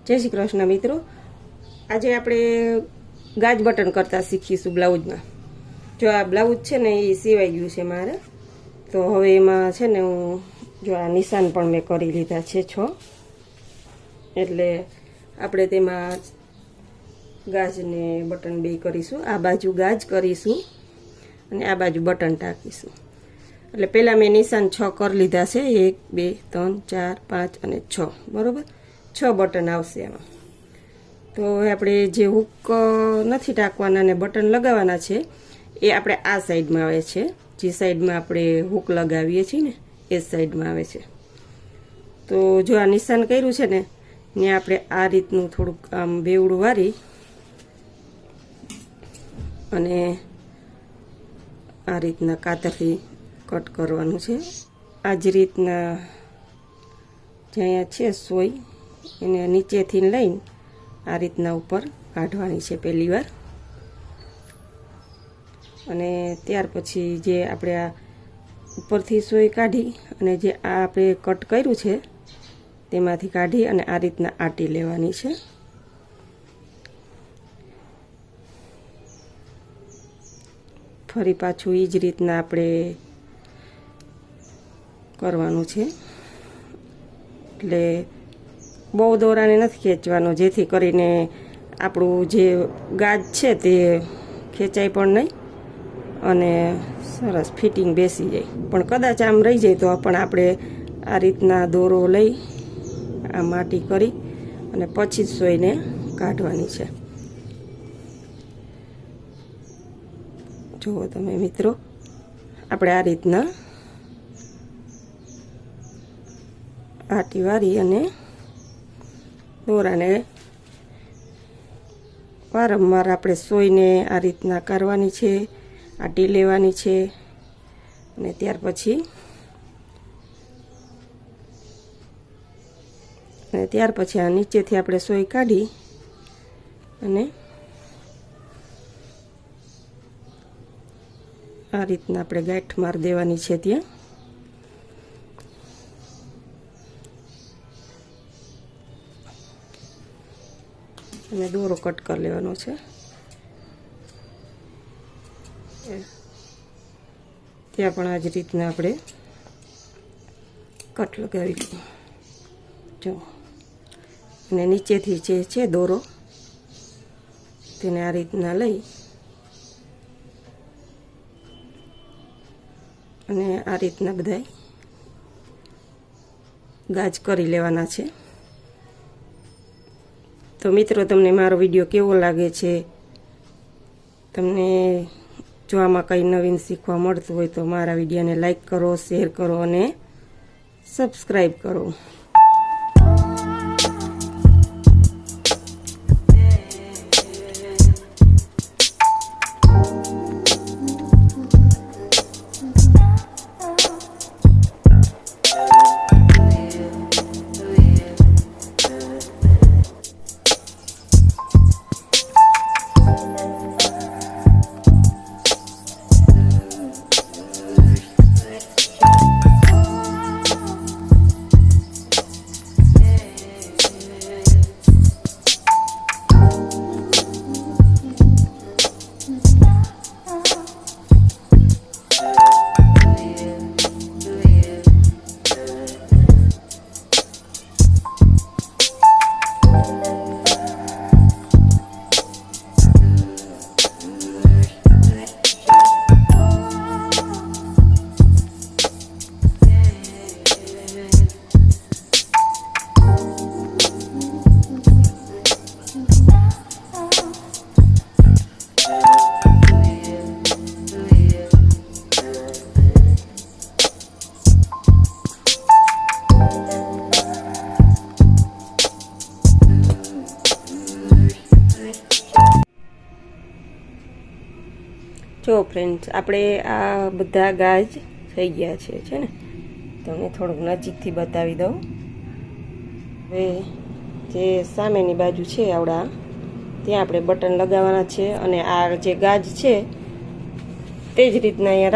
जय श्री कृष्ण मित्रों। आज આપણે ગાજ બટન કરતા શીખીશું બ્લાઉઝમાં। જો આ બ્લાઉઝ છે ને એ સીવાઈ ગયું છે મારે, તો હવે એમાં છે ને હું જો આ નિશાન પણ મેં કરી લીધા છે 6, એટલે આપણે તેમાં ગાજને બટન બે કરીશું। આ બાજુ ગાજ કરીશું અને આ બાજુ બટન ટાંકીશું। એટલે પહેલા મેં નિશાન 6 કરી લીધા છે, 1 2 3 4 5 અને 6, બરોબર। 6 બટન આવશે એમાં। તો હવે આપણે જે હુક નથી ટાંકવાના ને બટન લગાવવાના છે એ આપણે આ સાઈડમાં આવે છે, જે સાઈડમાં આપણે હુક લગાવીએ છીએ ને એ સાઈડમાં આવે છે। તો જો આ નિશાન કર્યું છે ને ને આપણે આ રીતનું થોડુંક આમ બેવડું વારી અને આ રીતના કાતરથી કટ કરવાનું છે। આ જ રીતના જ્યાં છે સોય એને નીચેથી લઈને આ રીતના ઉપર કાઢવાની છે પહેલી વાર, અને ત્યાર પછી જે આપણે આ ઉપરથી સોય કાઢી અને જે આ આપણે કટ કર્યું છે તેમાંથી કાઢી અને આ રીતના આટી લેવાની છે। ફરી પાછું એ જ રીતના આપણે કરવાનું છે। એટલે બહુ દોરાને નથી ખેંચવાનો, જેથી કરીને આપણું જે ગાજ છે તે ખેંચાય પણ નહીં અને સરસ ફિટિંગ બેસી જાય। પણ કદાચ આમ રહી જાય તો પણ આપણે આ રીતના દોરો લઈ આ માટી કરી અને પછી જ સોયને કાઢવાની છે। જુઓ તમે મિત્રો, આપણે આ રીતના આટી વારી અને દોરાને વારંવાર આપણે સોયને આ રીતના કરવાની છે, આટી લેવાની છે, અને ત્યાર પછી આ નીચેથી આપણે સોય કાઢી અને આ રીતના આપણે ગાંઠ માર દેવાની છે ત્યાં, અને દોરો કટ કરી લેવાનો છે। ત્યાં પણ આ જ રીતના આપણે કટ લગાવી લઈએ। જો અને નીચેથી જે છે દોરો તેને આ રીતના લઈ અને આ રીતના બધા ગાજ કરી લેવાના છે। તો મિત્રો, તમને મારો વિડીયો કેવો લાગે છે? તમને જો આમાં કંઈ નવીન શીખવા મળતું હોય તો મારા વિડીયોને લાઈક કરો, શેર કરો અને સબસ્ક્રાઈબ કરો। જો ફ્રેન્ડ્સ, આપણે આ બધા ગાજ થઈ ગયા છે ને, તમને થોડુંક નજીકથી બતાવી દઉં। હવે જે સામેની બાજુ છે આવડા ત્યાં આપણે બટન લગાવવાના છે, અને આ જે ગાજ છે તે જ રીતના અહીંયા